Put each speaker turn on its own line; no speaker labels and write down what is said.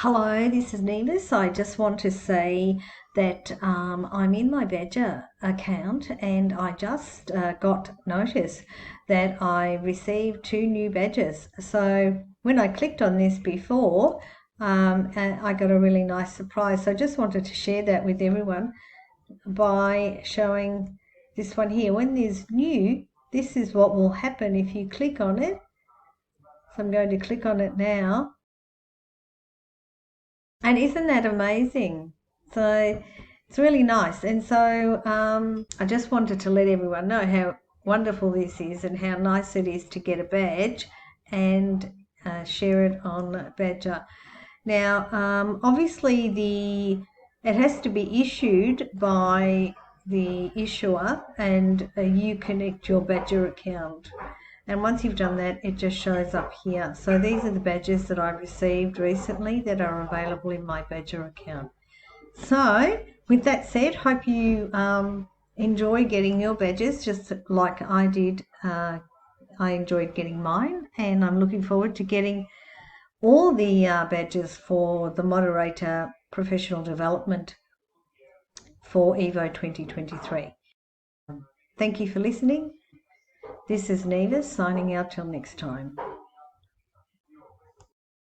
Hello, this is Nevis. I just want to say that I'm in my Badgr account and I just got notice that I received two new badges. So when I clicked on this before, I got a really nice surprise. So I just wanted to share that with everyone by showing this one here. When there's new, this is what will happen if you click on it. So I'm going to click on it now. And isn't that amazing? So it's really nice. And so I just wanted to let everyone know how wonderful this is and how nice it is to get a badge and share it on Badgr. Now, obviously, it has to be issued by the issuer, and you connect your Badgr account. And once you've done that, it just shows up here. So these are the badges that I received recently that are available in my Badgr account. So with that said, hope you enjoy getting your badges just like I did. I enjoyed getting mine, and I'm looking forward to getting all the badges for the moderator professional development for EVO 2023. Thank you for listening. This is Nevis signing out till next time.